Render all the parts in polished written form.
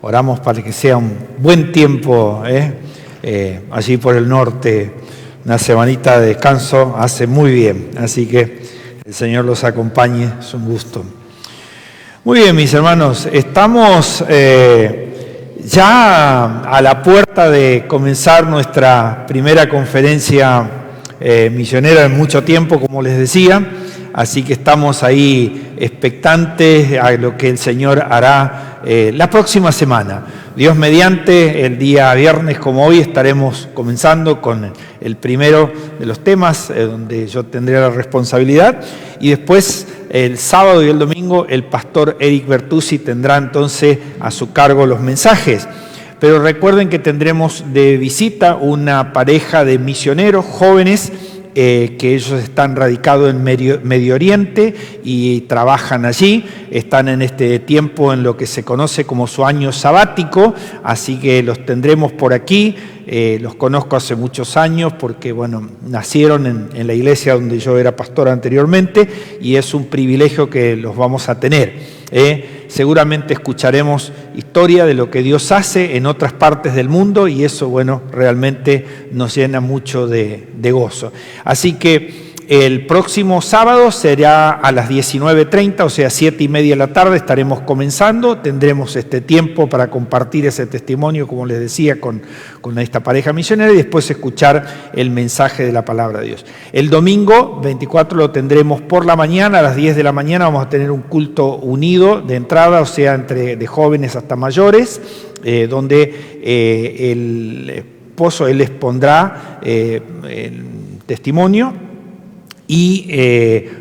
Oramos para que sea un buen tiempo, allí por el norte. Una semanita de descanso hace muy bien, así que el Señor los acompañe, es un gusto. Muy bien, mis hermanos, estamos ya a la puerta de comenzar nuestra primera conferencia misionera en mucho tiempo, como les decía, así que estamos ahí expectantes a lo que el Señor hará la próxima semana. Dios mediante, el día viernes como hoy estaremos comenzando con el primero de los temas donde yo tendré la responsabilidad, y después el sábado y el domingo el pastor Eric Bertuzzi tendrá entonces a su cargo los mensajes. Pero recuerden que tendremos de visita una pareja de misioneros jóvenes que ellos están radicados en Medio Oriente y trabajan allí, están en este tiempo en lo que se conoce como su año sabático, así que los tendremos por aquí. Los conozco hace muchos años porque, nacieron en la iglesia donde yo era pastor anteriormente, y es un privilegio que los vamos a tener. Seguramente escucharemos historia de lo que Dios hace en otras partes del mundo, y eso, realmente nos llena mucho de gozo. Así que el próximo sábado será a las 19:30, o sea, 7:30 de la tarde, estaremos comenzando. Tendremos este tiempo para compartir ese testimonio, como les decía, con esta pareja misionera, y después escuchar el mensaje de la palabra de Dios. El domingo 24 lo tendremos por la mañana, a las 10 de la mañana vamos a tener un culto unido de entrada, o sea, de jóvenes hasta mayores, donde el esposo, él les pondrá el testimonio, y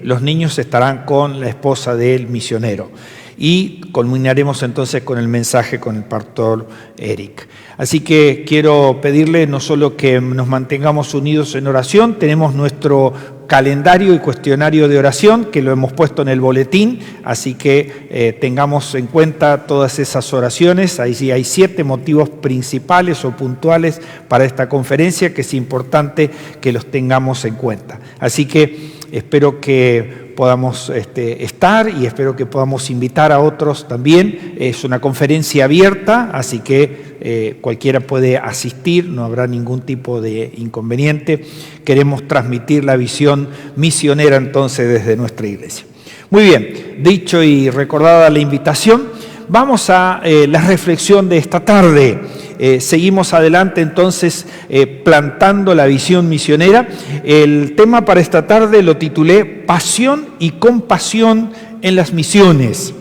los niños estarán con la esposa del misionero. Y culminaremos entonces con el mensaje con el pastor Eric. Así que quiero pedirle no solo que nos mantengamos unidos en oración, tenemos nuestro calendario y cuestionario de oración que lo hemos puesto en el boletín, así que tengamos en cuenta todas esas oraciones. Ahí sí hay 7 motivos principales o puntuales para esta conferencia que es importante que los tengamos en cuenta. Así que espero que podamos estar, y espero que podamos invitar a otros también. Es una conferencia abierta, así que cualquiera puede asistir, no habrá ningún tipo de inconveniente. Queremos transmitir la visión misionera entonces desde nuestra iglesia. Muy bien, dicho y recordada la invitación, vamos a la reflexión de esta tarde. Seguimos adelante entonces plantando la visión misionera. El tema para esta tarde lo titulé Pasión y compasión en las misiones.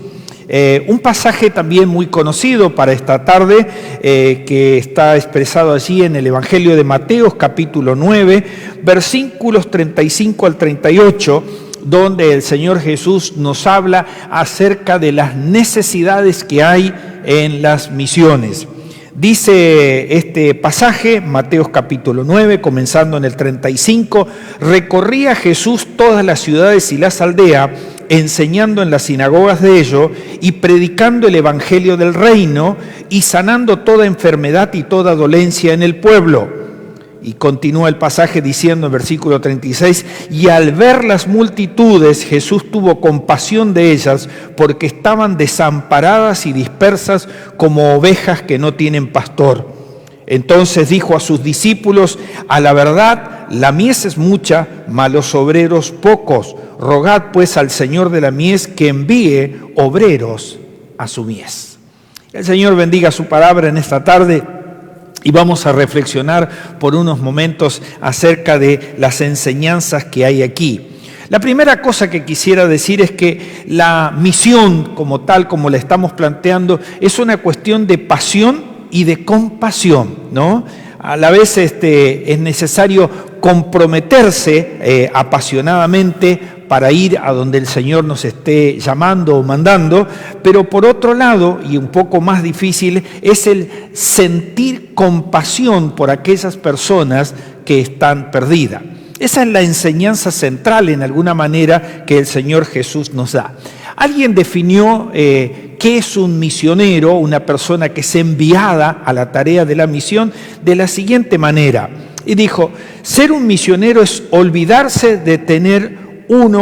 Un pasaje también muy conocido para esta tarde que está expresado allí en el Evangelio de Mateo, capítulo 9, versículos 35 al 38, donde el Señor Jesús nos habla acerca de las necesidades que hay en las misiones. Dice este pasaje, Mateo capítulo 9, comenzando en el 35, recorría Jesús todas las ciudades y las aldeas, enseñando en las sinagogas de ellos y predicando el evangelio del reino y sanando toda enfermedad y toda dolencia en el pueblo. Y continúa el pasaje diciendo en versículo 36, y al ver las multitudes, Jesús tuvo compasión de ellas, porque estaban desamparadas y dispersas como ovejas que no tienen pastor. Entonces dijo a sus discípulos, a la verdad, la mies es mucha, mas los obreros pocos. Rogad pues al Señor de la mies que envíe obreros a su mies. El Señor bendiga su palabra en esta tarde. Y vamos a reflexionar por unos momentos acerca de las enseñanzas que hay aquí. La primera cosa que quisiera decir es que la misión como tal, como la estamos planteando, es una cuestión de pasión y de compasión, ¿no? A la vez es necesario comprometerse apasionadamente para ir a donde el Señor nos esté llamando o mandando, pero por otro lado, y un poco más difícil, es el sentir compasión por aquellas personas que están perdidas. Esa es la enseñanza central, en alguna manera, que el Señor Jesús nos da. Alguien definió qué es un misionero, una persona que es enviada a la tarea de la misión, de la siguiente manera. Y dijo, ser un misionero es olvidarse de tener un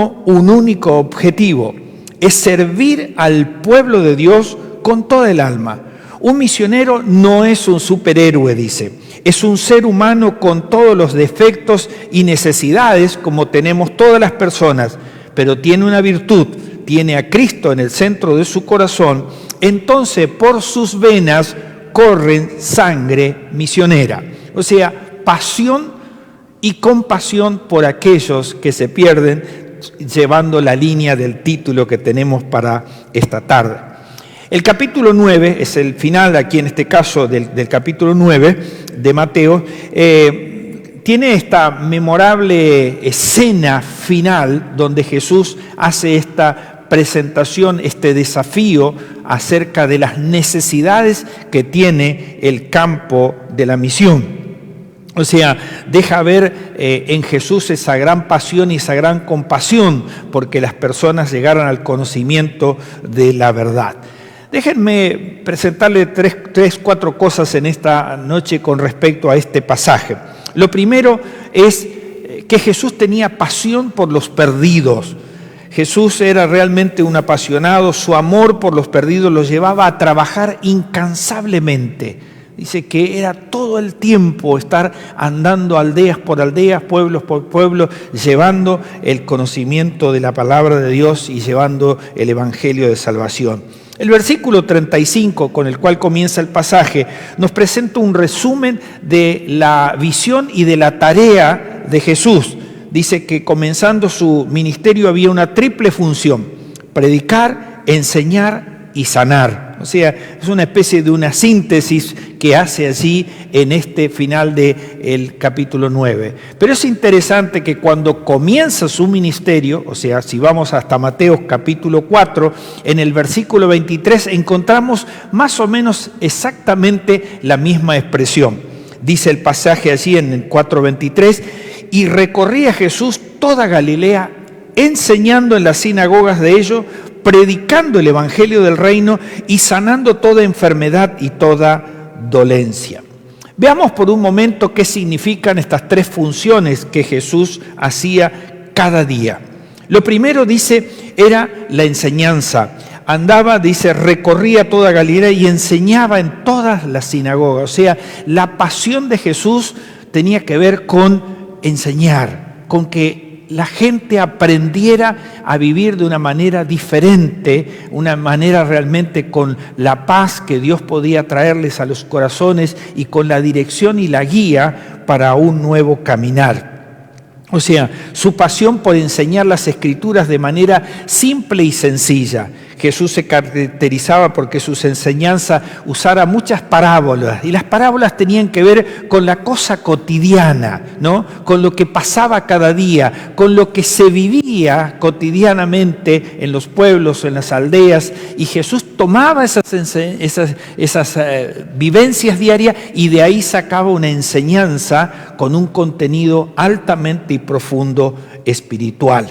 único objetivo, es servir al pueblo de Dios con toda el alma. Un misionero no es un superhéroe, dice. Es un ser humano con todos los defectos y necesidades como tenemos todas las personas, pero tiene una virtud, tiene a Cristo en el centro de su corazón, entonces por sus venas corren sangre misionera. O sea, pasión y compasión por aquellos que se pierden, llevando la línea del título que tenemos para esta tarde. El capítulo 9 es el final, aquí en este caso del capítulo 9 de Mateo, tiene esta memorable escena final donde Jesús hace esta presentación, este desafío acerca de las necesidades que tiene el campo de la misión. O sea, deja ver en Jesús esa gran pasión y esa gran compasión porque las personas llegaran al conocimiento de la verdad. Déjenme presentarle tres, cuatro cosas en esta noche con respecto a este pasaje. Lo primero es que Jesús tenía pasión por los perdidos. Jesús era realmente un apasionado, su amor por los perdidos lo llevaba a trabajar incansablemente. Dice que era todo el tiempo estar andando aldeas por aldeas, pueblos por pueblos, llevando el conocimiento de la palabra de Dios y llevando el evangelio de salvación. El versículo 35, con el cual comienza el pasaje, nos presenta un resumen de la visión y de la tarea de Jesús. Dice que comenzando su ministerio había una triple función: predicar, enseñar y sanar. O sea, es una especie de una síntesis que hace allí en este final del capítulo 9. Pero es interesante que cuando comienza su ministerio, o sea, si vamos hasta Mateo capítulo 4, en el versículo 23 encontramos más o menos exactamente la misma expresión. Dice el pasaje allí en el 4:23, y recorría Jesús toda Galilea, enseñando en las sinagogas de ellos, predicando el evangelio del reino y sanando toda enfermedad y toda dolencia. Veamos por un momento qué significan estas tres funciones que Jesús hacía cada día. Lo primero, dice, era la enseñanza. Andaba, dice, recorría toda Galilea y enseñaba en todas las sinagogas. O sea, la pasión de Jesús tenía que ver con enseñar, con que la gente aprendiera a vivir de una manera diferente, una manera realmente con la paz que Dios podía traerles a los corazones y con la dirección y la guía para un nuevo caminar. O sea, su pasión por enseñar las Escrituras de manera simple y sencilla. Jesús se caracterizaba porque sus enseñanzas usara muchas parábolas, y las parábolas tenían que ver con la cosa cotidiana, ¿no? Con lo que pasaba cada día, con lo que se vivía cotidianamente en los pueblos, en las aldeas, y Jesús tomaba esas vivencias diarias y de ahí sacaba una enseñanza con un contenido altamente y profundo espiritual.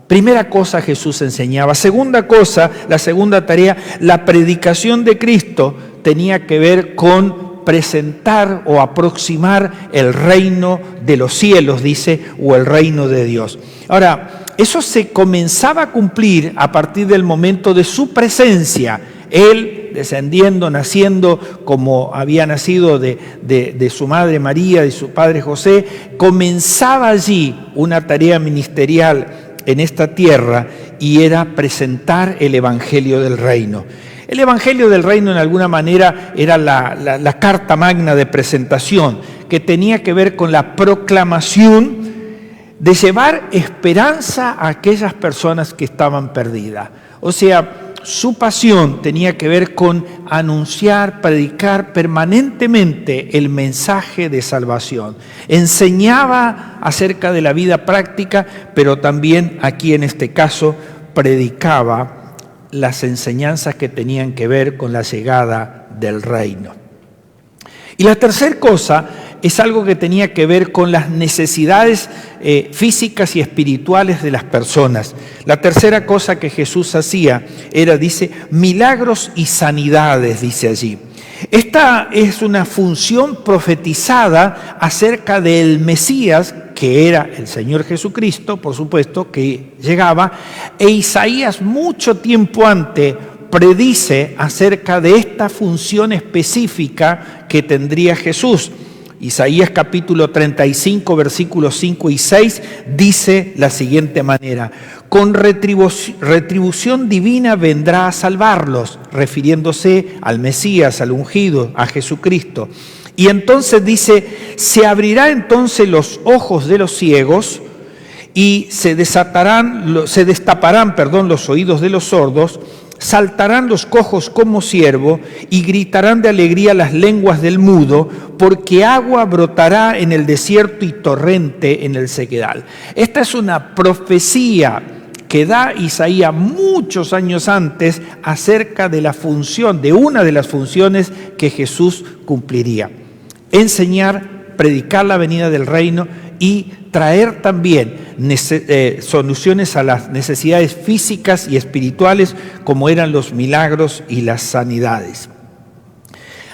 Primera cosa, Jesús enseñaba. Segunda cosa, la segunda tarea, la predicación de Cristo tenía que ver con presentar o aproximar el reino de los cielos, dice, o el reino de Dios. Ahora, eso se comenzaba a cumplir a partir del momento de su presencia. Él, descendiendo, naciendo como había nacido de su madre María, de su padre José, comenzaba allí una tarea ministerial en esta tierra, y era presentar el evangelio del reino. El evangelio del reino, en alguna manera, era la carta magna de presentación, que tenía que ver con la proclamación de llevar esperanza a aquellas personas que estaban perdidas. O sea, su pasión tenía que ver con anunciar, predicar permanentemente el mensaje de salvación. Enseñaba acerca de la vida práctica, pero también aquí en este caso predicaba las enseñanzas que tenían que ver con la llegada del reino. Y la tercera cosa es algo que tenía que ver con las necesidades físicas y espirituales de las personas. La tercera cosa que Jesús hacía era, dice, milagros y sanidades, dice allí. Esta es una función profetizada acerca del Mesías, que era el Señor Jesucristo, por supuesto, que llegaba, e Isaías mucho tiempo antes predice acerca de esta función específica que tendría Jesús. Isaías capítulo 35, versículos 5 y 6 dice la siguiente manera: con retribución divina vendrá a salvarlos, refiriéndose al Mesías, al ungido, a Jesucristo. Y entonces dice: se abrirá entonces los ojos de los ciegos y se destaparán los oídos de los sordos, saltarán los cojos como ciervo y gritarán de alegría las lenguas del mudo, porque agua brotará en el desierto y torrente en el sequedal. Esta es una profecía que da Isaías muchos años antes acerca de la función, de una de las funciones que Jesús cumpliría: enseñar, predicar la venida del reino y traer también soluciones a las necesidades físicas y espirituales, como eran los milagros y las sanidades.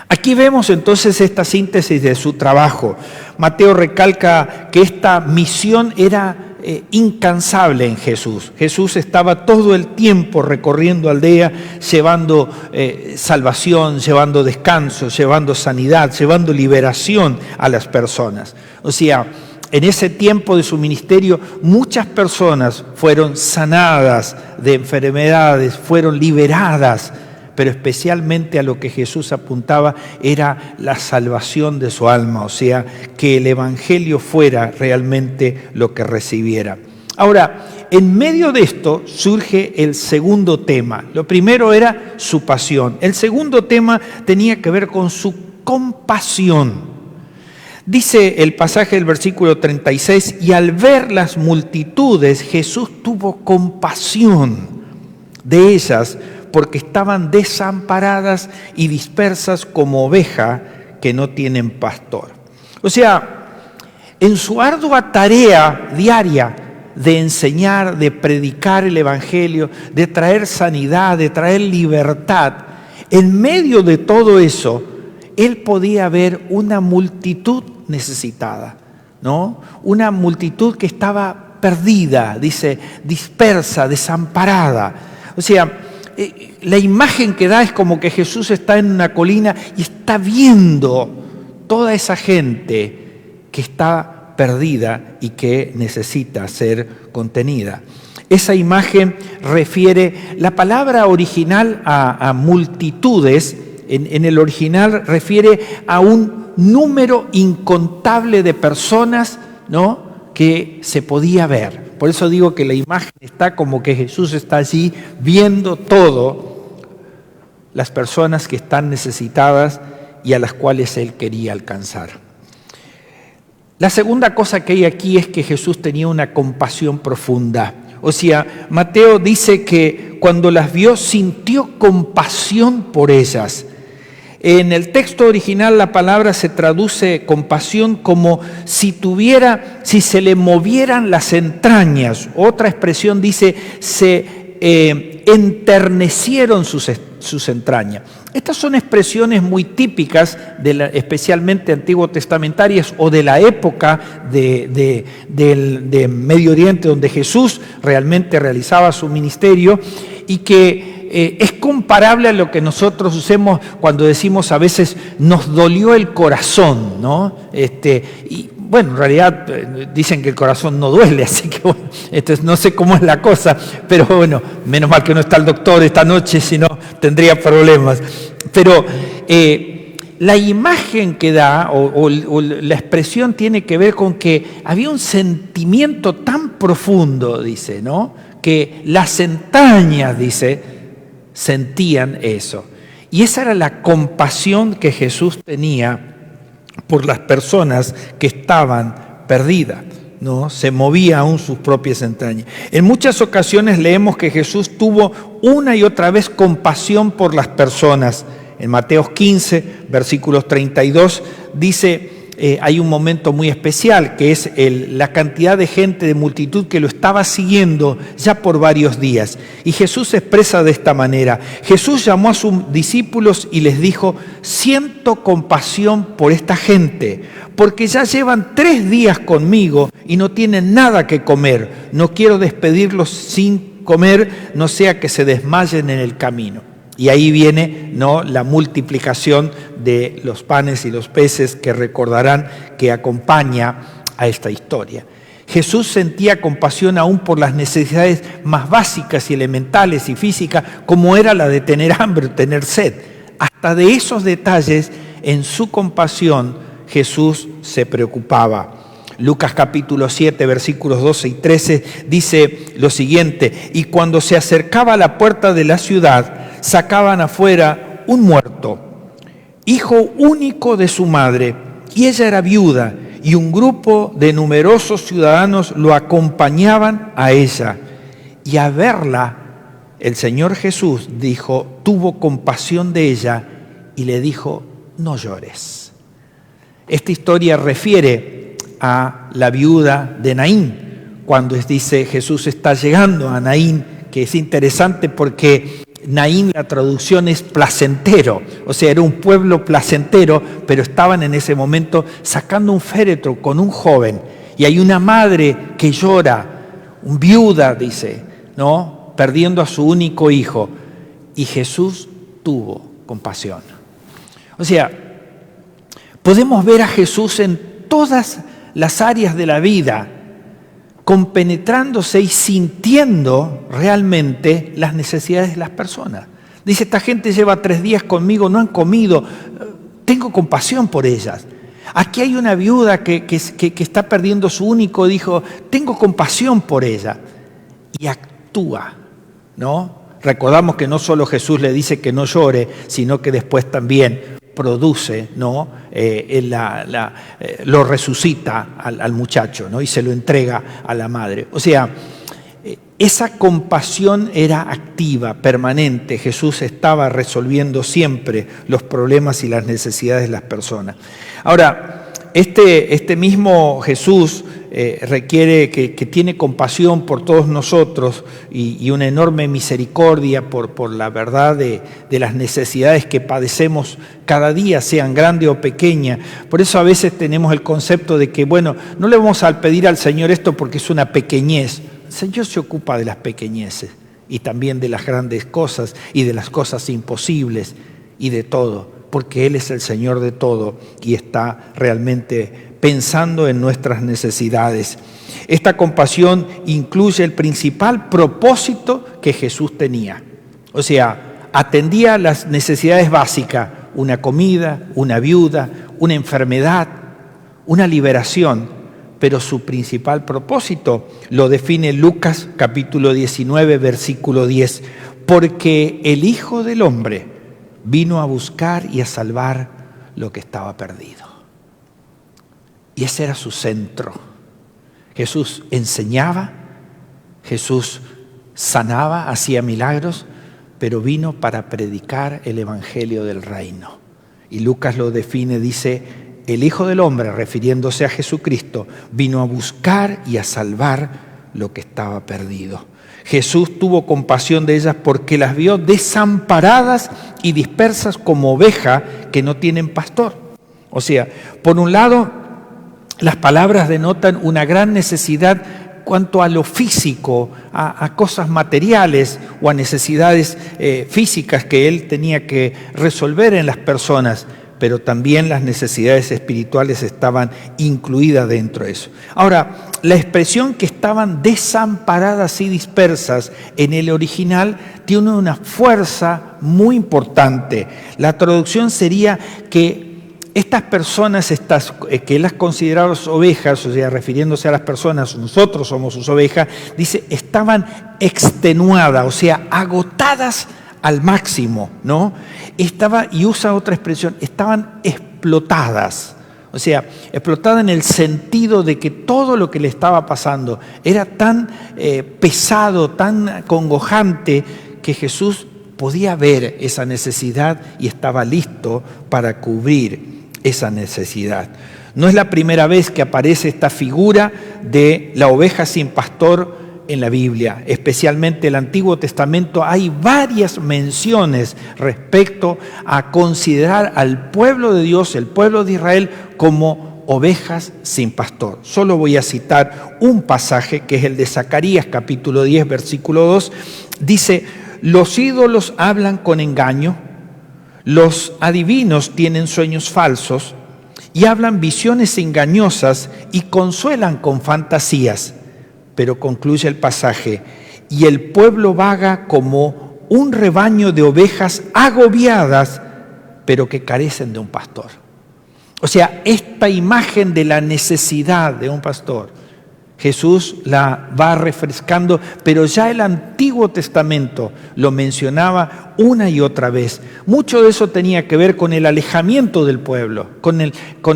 Aquí vemos entonces esta síntesis de su trabajo. Mateo recalca que esta misión era incansable en Jesús. Jesús estaba todo el tiempo recorriendo aldea, llevando salvación, llevando descanso, llevando sanidad, llevando liberación a las personas. O sea, en ese tiempo de su ministerio, muchas personas fueron sanadas de enfermedades, fueron liberadas, pero especialmente a lo que Jesús apuntaba era la salvación de su alma, o sea, que el evangelio fuera realmente lo que recibiera. Ahora, en medio de esto surge el segundo tema. Lo primero era su pasión. El segundo tema tenía que ver con su compasión. Dice el pasaje del versículo 36, y al ver las multitudes, Jesús tuvo compasión de ellas, porque estaban desamparadas y dispersas como ovejas que no tienen pastor. O sea, en su ardua tarea diaria de enseñar, de predicar el evangelio, de traer sanidad, de traer libertad, en medio de todo eso, él podía ver una multitud necesitada, ¿no? Una multitud que estaba perdida, dice, dispersa, desamparada. O sea, la imagen que da es como que Jesús está en una colina y está viendo toda esa gente que está perdida y que necesita ser contenida. Esa imagen refiere, la palabra original a multitudes, en el original refiere a un número incontable de personas, ¿no?, que se podía ver. Por eso digo que la imagen está como que Jesús está allí viendo todo, las personas que están necesitadas y a las cuales él quería alcanzar. La segunda cosa que hay aquí es que Jesús tenía una compasión profunda. O sea, Mateo dice que cuando las vio sintió compasión por ellas. En el texto original la palabra se traduce compasión como si se le movieran las entrañas. Otra expresión dice, se enternecieron sus entrañas. Estas son expresiones muy típicas, especialmente antiguo-testamentarias o de la época de Medio Oriente, donde Jesús realmente realizaba su ministerio, y que es comparable a lo que nosotros usamos cuando decimos a veces nos dolió el corazón, ¿no? Y bueno, en realidad dicen que el corazón no duele, así que bueno, no sé cómo es la cosa, pero bueno, menos mal que no está el doctor esta noche, si no tendría problemas. Pero la imagen que da o la expresión tiene que ver con que había un sentimiento tan profundo, dice, ¿no?, que las entrañas, dice, sentían eso. Y esa era la compasión que Jesús tenía por las personas que estaban perdidas, ¿no? Se movía aún sus propias entrañas. En muchas ocasiones leemos que Jesús tuvo una y otra vez compasión por las personas. En Mateo 15, versículos 32, dice, hay un momento muy especial, que es la cantidad de gente, de multitud que lo estaba siguiendo ya por varios días. Y Jesús se expresa de esta manera. Jesús llamó a sus discípulos y les dijo, siento compasión por esta gente, porque ya llevan 3 días conmigo y no tienen nada que comer. No quiero despedirlos sin comer, no sea que se desmayen en el camino. Y ahí viene, ¿no?, la multiplicación de los panes y los peces que recordarán que acompaña a esta historia. Jesús sentía compasión aún por las necesidades más básicas y elementales y físicas, como era la de tener hambre o tener sed. Hasta de esos detalles, en su compasión, Jesús se preocupaba. Lucas capítulo 7, versículos 12 y 13 dice lo siguiente: y cuando se acercaba a la puerta de la ciudad, sacaban afuera un muerto, hijo único de su madre, y ella era viuda, y un grupo de numerosos ciudadanos lo acompañaban a ella. Y a verla, el Señor Jesús tuvo compasión de ella y le dijo: no llores. Esta historia refiere a la viuda de Naín, cuando dice Jesús está llegando a Naín, que es interesante porque Naín, la traducción es placentero, o sea, era un pueblo placentero, pero estaban en ese momento sacando un féretro con un joven, y hay una madre que llora, un viuda, dice, ¿no?, perdiendo a su único hijo, y Jesús tuvo compasión. O sea, podemos ver a Jesús en todas las áreas de la vida, compenetrándose y sintiendo realmente las necesidades de las personas. Dice, esta gente lleva 3 días conmigo, no han comido, tengo compasión por ellas. Aquí hay una viuda que está perdiendo su único hijo, tengo compasión por ella. Y actúa, ¿no? Recordamos que no solo Jesús le dice que no llore, sino que después también produce, ¿no?, lo resucita al muchacho, ¿no?, y se lo entrega a la madre. O sea, esa compasión era activa, permanente. Jesús estaba resolviendo siempre los problemas y las necesidades de las personas. Ahora, este mismo Jesús requiere que tiene compasión por todos nosotros y una enorme misericordia por la verdad de las necesidades que padecemos cada día, sean grandes o pequeñas. Por eso a veces tenemos el concepto de que, bueno, no le vamos a pedir al Señor esto porque es una pequeñez. El Señor se ocupa de las pequeñeces y también de las grandes cosas y de las cosas imposibles y de todo, porque Él es el Señor de todo y está realmente pensando en nuestras necesidades. Esta compasión incluye el principal propósito que Jesús tenía. O sea, atendía las necesidades básicas, una comida, una viuda, una enfermedad, una liberación, pero su principal propósito lo define Lucas capítulo 19, versículo 10, porque el Hijo del Hombre vino a buscar y a salvar lo que estaba perdido. Y ese era su centro. Jesús enseñaba, Jesús sanaba, hacía milagros, pero vino para predicar el evangelio del reino. Y Lucas lo define, dice, el Hijo del Hombre, refiriéndose a Jesucristo, vino a buscar y a salvar lo que estaba perdido. Jesús tuvo compasión de ellas porque las vio desamparadas y dispersas como ovejas que no tienen pastor. O sea, por un lado, las palabras denotan una gran necesidad cuanto a lo físico, a cosas materiales o a necesidades físicas que él tenía que resolver en las personas, pero también las necesidades espirituales estaban incluidas dentro de eso. Ahora, la expresión que estaban desamparadas y dispersas en el original tiene una fuerza muy importante. La traducción sería que estas personas, que él las consideraba ovejas, o sea, refiriéndose a las personas, nosotros somos sus ovejas, dice, estaban extenuadas, o sea, agotadas al máximo, ¿no? Y usa otra expresión, estaban explotadas, o sea, explotadas en el sentido de que todo lo que le estaba pasando era tan pesado, tan congojante, que Jesús podía ver esa necesidad y estaba listo para cubrir esa necesidad. No es la primera vez que aparece esta figura de la oveja sin pastor en la Biblia, especialmente en el Antiguo Testamento. Hay varias menciones respecto a considerar al pueblo de Dios, el pueblo de Israel, como ovejas sin pastor. Solo voy a citar un pasaje que es el de Zacarías capítulo 10, versículo 2. Dice, los ídolos hablan con engaño, los adivinos tienen sueños falsos y hablan visiones engañosas y consuelan con fantasías. Pero concluye el pasaje, y el pueblo vaga como un rebaño de ovejas agobiadas, pero que carecen de un pastor. O sea, esta imagen de la necesidad de un pastor, Jesús la va refrescando, pero ya el Antiguo Testamento lo mencionaba una y otra vez. Mucho de eso tenía que ver con el alejamiento del pueblo, con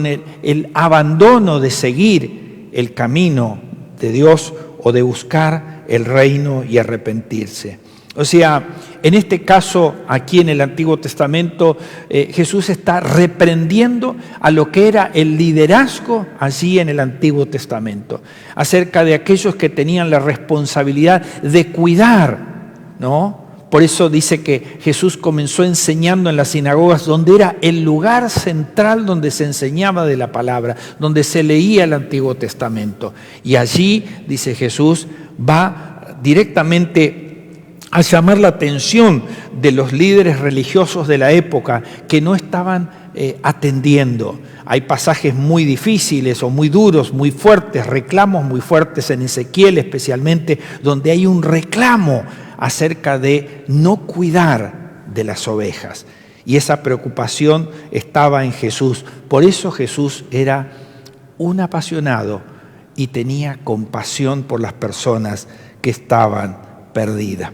el abandono de seguir el camino de Dios o de buscar el reino y arrepentirse. O sea, en este caso, aquí en el Antiguo Testamento, Jesús está reprendiendo a lo que era el liderazgo allí en el Antiguo Testamento, acerca de aquellos que tenían la responsabilidad de cuidar, ¿no? Por eso dice que Jesús comenzó enseñando en las sinagogas, donde era el lugar central donde se enseñaba de la palabra, donde se leía el Antiguo Testamento. Y allí, dice Jesús, va directamente a llamar la atención de los líderes religiosos de la época que no estaban atendiendo. Hay pasajes muy difíciles o muy duros, muy fuertes, reclamos muy fuertes en Ezequiel especialmente, donde hay un reclamo acerca de no cuidar de las ovejas. Y esa preocupación estaba en Jesús. Por eso Jesús era un apasionado y tenía compasión por las personas que estaban perdidas.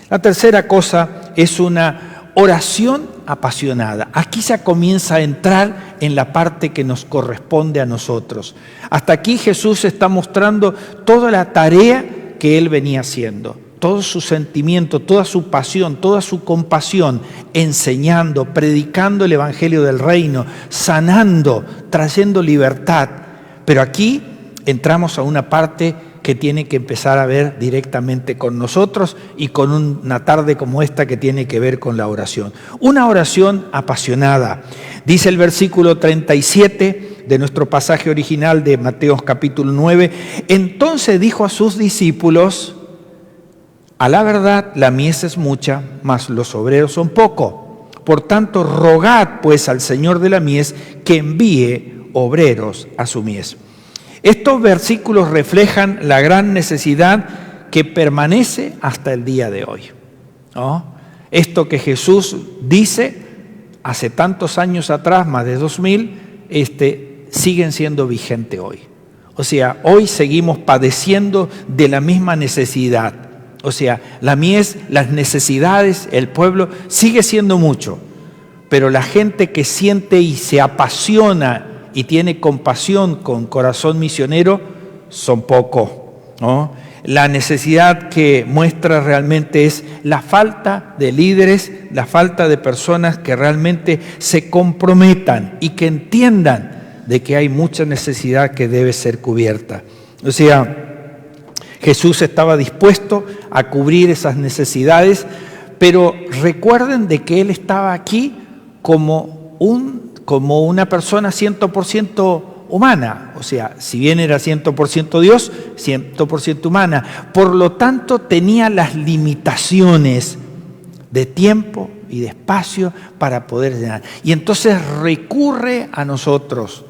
La tercera cosa es una oración apasionada. Aquí ya comienza a entrar en la parte que nos corresponde a nosotros. Hasta aquí Jesús está mostrando toda la tarea que Él venía haciendo, todo su sentimiento, toda su pasión, toda su compasión, enseñando, predicando el Evangelio del Reino, sanando, trayendo libertad. Pero aquí entramos a una parte que tiene que empezar a ver directamente con nosotros y con una tarde como esta que tiene que ver con la oración. Una oración apasionada. Dice el versículo 37 de nuestro pasaje original de Mateo capítulo 9, entonces dijo a sus discípulos, a la verdad la mies es mucha, mas los obreros son pocos. Por tanto, rogad pues al Señor de la mies que envíe obreros a su mies. Estos versículos reflejan la gran necesidad que permanece hasta el día de hoy, ¿no? Esto que Jesús dice hace tantos años atrás, más de 2000, siguen siendo vigentes hoy. O sea, hoy seguimos padeciendo de la misma necesidad. O sea, la mies, las necesidades, el pueblo, sigue siendo mucho, pero la gente que siente y se apasiona y tiene compasión con corazón misionero, son pocos, ¿no? La necesidad que muestra realmente es la falta de líderes, la falta de personas que realmente se comprometan y que entiendan de que hay mucha necesidad que debe ser cubierta. O sea, Jesús estaba dispuesto a cubrir esas necesidades, pero recuerden de que Él estaba aquí como una persona 100% humana, o sea, si bien era 100% Dios, 100% humana. Por lo tanto, tenía las limitaciones de tiempo y de espacio para poder llenar. Y entonces recurre a nosotros.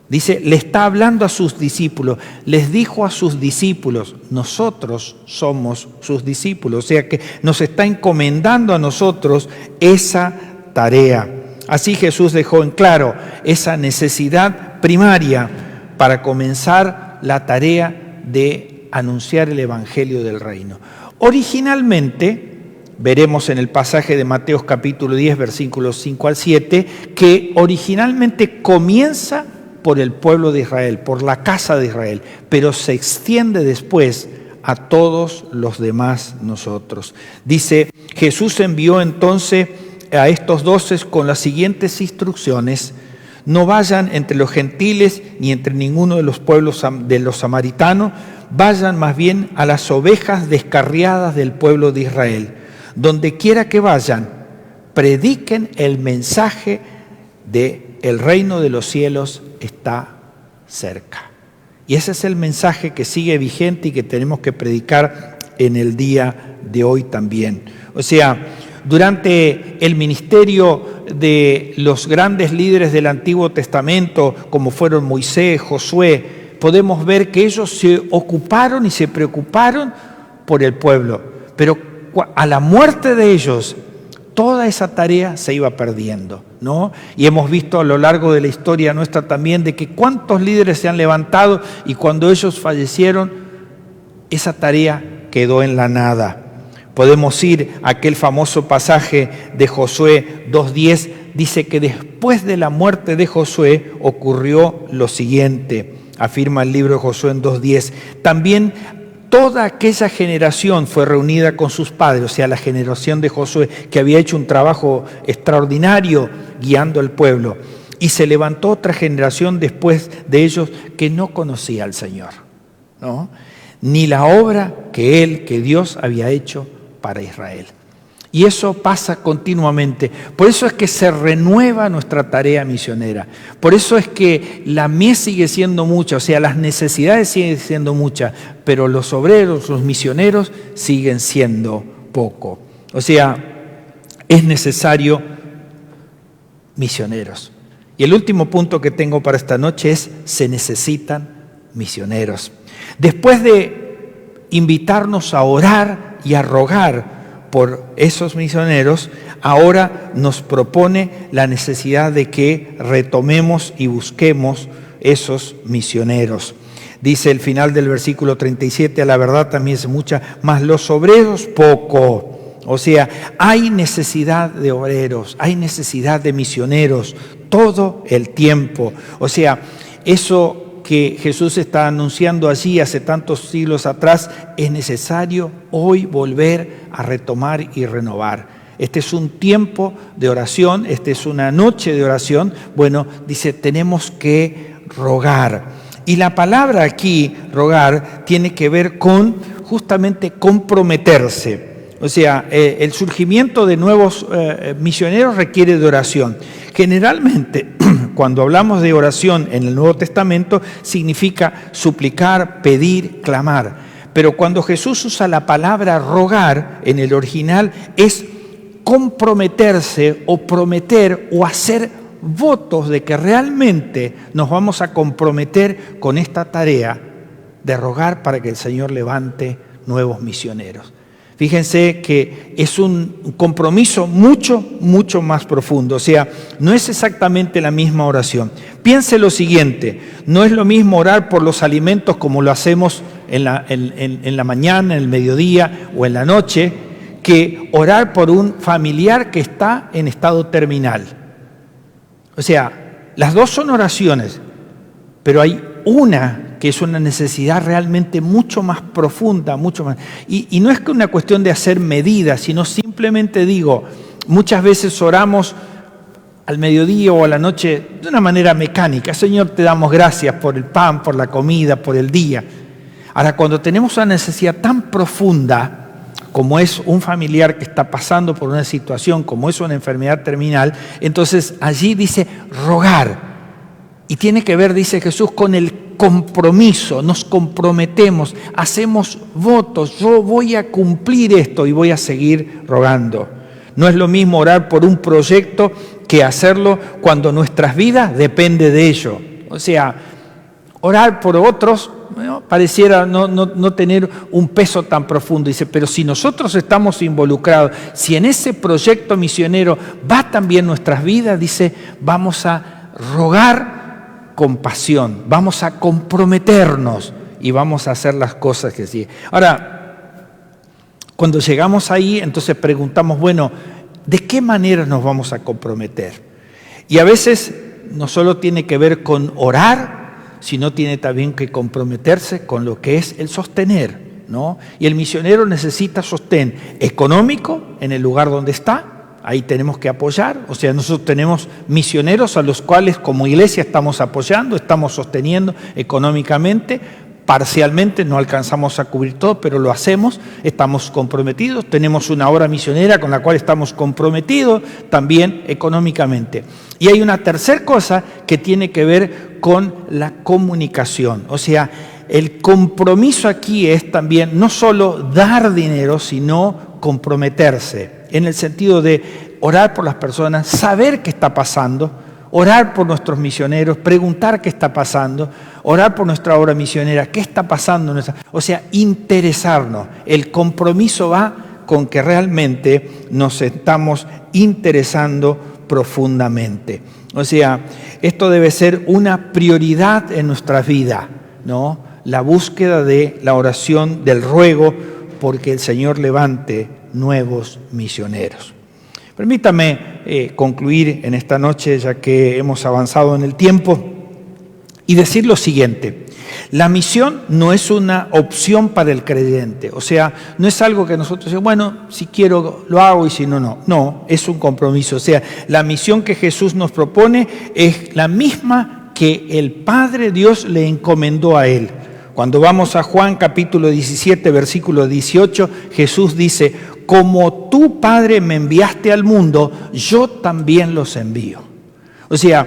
Dice, le está hablando a sus discípulos, les dijo a sus discípulos, nosotros somos sus discípulos, o sea que nos está encomendando a nosotros esa tarea. Así Jesús dejó en claro esa necesidad primaria para comenzar la tarea de anunciar el Evangelio del Reino. Originalmente, veremos en el pasaje de Mateo capítulo 10, versículos 5 al 7, que originalmente comienza por el pueblo de Israel, por la casa de Israel, pero se extiende después a todos los demás nosotros. Dice, Jesús envió entonces a estos 12 con las siguientes instrucciones: no vayan entre los gentiles ni entre ninguno de los pueblos de los samaritanos, vayan más bien a las ovejas descarriadas del pueblo de Israel. Donde quiera que vayan, prediquen el mensaje de el reino de los cielos está cerca. Y ese es el mensaje que sigue vigente y que tenemos que predicar en el día de hoy también. O sea, durante el ministerio de los grandes líderes del Antiguo Testamento, como fueron Moisés, Josué, podemos ver que ellos se ocuparon y se preocuparon por el pueblo. Pero a la muerte de ellos, toda esa tarea se iba perdiendo, ¿no? Y hemos visto a lo largo de la historia nuestra también de que cuántos líderes se han levantado y cuando ellos fallecieron, esa tarea quedó en la nada. Podemos ir a aquel famoso pasaje de Josué 2:10, dice que después de la muerte de Josué ocurrió lo siguiente, afirma el libro de Josué en 2:10. También toda aquella generación fue reunida con sus padres, o sea, la generación de Josué, que había hecho un trabajo extraordinario guiando al pueblo. Y se levantó otra generación después de ellos que no conocía al Señor, ¿no? Ni la obra que Dios había hecho para Israel. Y eso pasa continuamente. Por eso es que se renueva nuestra tarea misionera. Por eso es que la mies sigue siendo mucha, o sea, las necesidades siguen siendo muchas, pero los obreros, los misioneros siguen siendo poco. O sea, es necesario misioneros. Y el último punto que tengo para esta noche es: se necesitan misioneros. Después de invitarnos a orar y a rogar por esos misioneros, ahora nos propone la necesidad de que retomemos y busquemos esos misioneros. Dice el final del versículo 37, a la verdad también es mucha, mas los obreros poco. O sea, hay necesidad de obreros, hay necesidad de misioneros todo el tiempo. O sea, eso que Jesús está anunciando allí hace tantos siglos atrás, es necesario hoy volver a retomar y renovar. Este es un tiempo de oración, esta es una noche de oración. Bueno, dice, tenemos que rogar. Y la palabra aquí, rogar, tiene que ver con justamente comprometerse. O sea, el surgimiento de nuevos misioneros requiere de oración. Generalmente, cuando hablamos de oración en el Nuevo Testamento, significa suplicar, pedir, clamar. Pero cuando Jesús usa la palabra rogar en el original, es comprometerse o prometer o hacer votos de que realmente nos vamos a comprometer con esta tarea de rogar para que el Señor levante nuevos misioneros. Fíjense que es un compromiso mucho más profundo. O sea, no es exactamente la misma oración. Piense lo siguiente, no es lo mismo orar por los alimentos como lo hacemos en la mañana, en el mediodía o en la noche, que orar por un familiar que está en estado terminal. O sea, las dos son oraciones, pero hay una que es una necesidad realmente mucho más profunda, mucho más. Y no es que una cuestión de hacer medidas, sino simplemente digo, muchas veces oramos al mediodía o a la noche de una manera mecánica. Señor, te damos gracias por el pan, por la comida, por el día. Ahora, cuando tenemos una necesidad tan profunda, como es un familiar que está pasando por una situación, como es una enfermedad terminal, entonces allí dice rogar. Y tiene que ver, dice Jesús, con el compromiso, nos comprometemos, hacemos votos, yo voy a cumplir esto y voy a seguir rogando. No es lo mismo orar por un proyecto que hacerlo cuando nuestras vidas dependen de ello. O sea, orar por otros, bueno, pareciera no tener un peso tan profundo. Dice, pero si nosotros estamos involucrados, si en ese proyecto misionero va también nuestras vidas, dice, vamos a rogar con pasión, vamos a comprometernos y vamos a hacer las cosas que sí. Ahora, cuando llegamos ahí, entonces preguntamos, bueno, ¿de qué manera nos vamos a comprometer? Y a veces no solo tiene que ver con orar, sino tiene también que comprometerse con lo que es el sostener, ¿no? Y el misionero necesita sostén económico en el lugar donde está. Ahí tenemos que apoyar, o sea, nosotros tenemos misioneros a los cuales como iglesia estamos apoyando, estamos sosteniendo económicamente, parcialmente, no alcanzamos a cubrir todo, pero lo hacemos, estamos comprometidos, tenemos una obra misionera con la cual estamos comprometidos también económicamente. Y hay una tercera cosa que tiene que ver con la comunicación, o sea, el compromiso aquí es también no solo dar dinero, sino comprometerse, en el sentido de orar por las personas, saber qué está pasando, orar por nuestros misioneros, preguntar qué está pasando, orar por nuestra obra misionera, qué está pasando. O sea, interesarnos. El compromiso va con que realmente nos estamos interesando profundamente. O sea, esto debe ser una prioridad en nuestra vida, ¿no? La búsqueda de la oración, del ruego, porque el Señor levante nuevos misioneros. Permítame concluir en esta noche, ya que hemos avanzado en el tiempo, y decir lo siguiente: la misión no es una opción para el creyente, o sea, no es algo que nosotros decimos, bueno, si quiero lo hago y si no, no. No, es un compromiso. O sea, la misión que Jesús nos propone es la misma que el Padre Dios le encomendó a Él. Cuando vamos a Juan capítulo 17, versículo 18, Jesús dice: como tú, Padre, me enviaste al mundo, yo también los envío. O sea,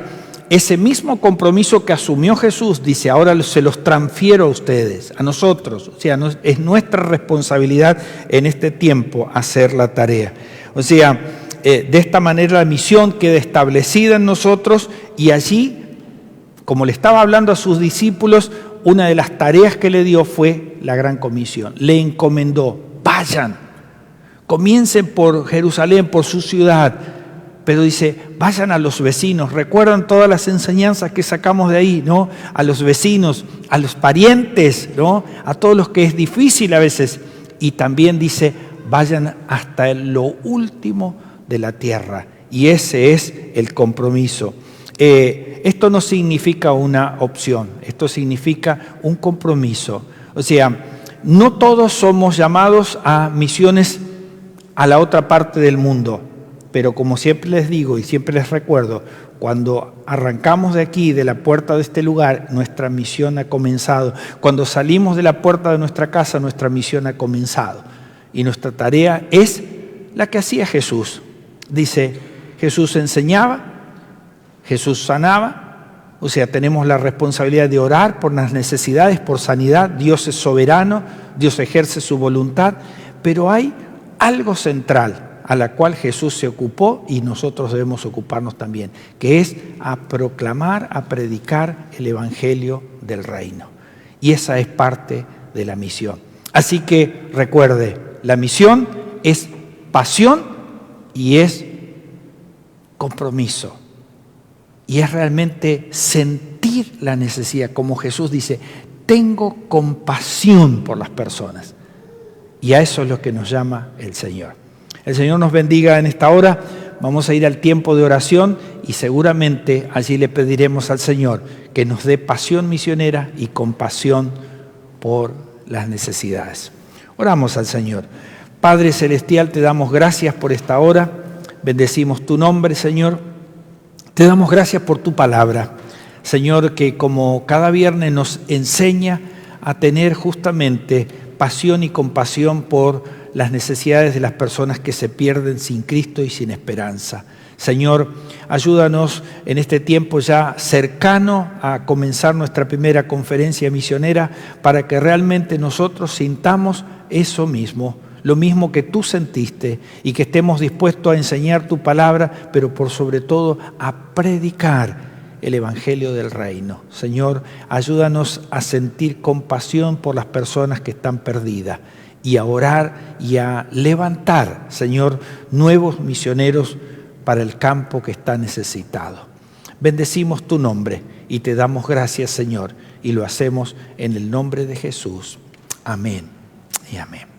ese mismo compromiso que asumió Jesús, dice, ahora se los transfiero a ustedes, a nosotros. O sea, es nuestra responsabilidad en este tiempo hacer la tarea. O sea, de esta manera la misión queda establecida en nosotros, y allí, como le estaba hablando a sus discípulos, una de las tareas que le dio fue la gran comisión. Le encomendó: vayan, comiencen por Jerusalén, por su ciudad, pero dice, vayan a los vecinos. Recuerdan todas las enseñanzas que sacamos de ahí, ¿no? A los vecinos, a los parientes, ¿no? A todos los que es difícil a veces. Y también dice, vayan hasta lo último de la tierra. Y ese es el compromiso. Esto no significa una opción, esto significa un compromiso. O sea, no todos somos llamados a misiones a la otra parte del mundo, pero como siempre les digo y siempre les recuerdo, cuando arrancamos de aquí, de la puerta de este lugar, nuestra misión ha comenzado. Cuando salimos de la puerta de nuestra casa, nuestra misión ha comenzado. Y nuestra tarea es la que hacía Jesús. Dice, Jesús enseñaba, Jesús sanaba, o sea, tenemos la responsabilidad de orar por las necesidades, por sanidad. Dios es soberano, Dios ejerce su voluntad, pero hay algo central a la cual Jesús se ocupó y nosotros debemos ocuparnos también, que es a proclamar, a predicar el Evangelio del Reino. Y esa es parte de la misión. Así que recuerde, la misión es pasión y es compromiso. Y es realmente sentir la necesidad, como Jesús dice, tengo compasión por las personas. Y a eso es lo que nos llama el Señor. El Señor nos bendiga en esta hora. Vamos a ir al tiempo de oración y seguramente allí le pediremos al Señor que nos dé pasión misionera y compasión por las necesidades. Oramos al Señor. Padre Celestial, te damos gracias por esta hora. Bendecimos tu nombre, Señor. Te damos gracias por tu palabra, Señor, que como cada viernes nos enseña a tener justamente pasión y compasión por las necesidades de las personas que se pierden sin Cristo y sin esperanza. Señor, ayúdanos en este tiempo ya cercano a comenzar nuestra primera conferencia misionera para que realmente nosotros sintamos eso mismo, lo mismo que tú sentiste, y que estemos dispuestos a enseñar tu palabra, pero por sobre todo a predicar el Evangelio del Reino. Señor, ayúdanos a sentir compasión por las personas que están perdidas y a orar y a levantar, Señor, nuevos misioneros para el campo que está necesitado. Bendecimos tu nombre y te damos gracias, Señor, y lo hacemos en el nombre de Jesús. Amén y amén.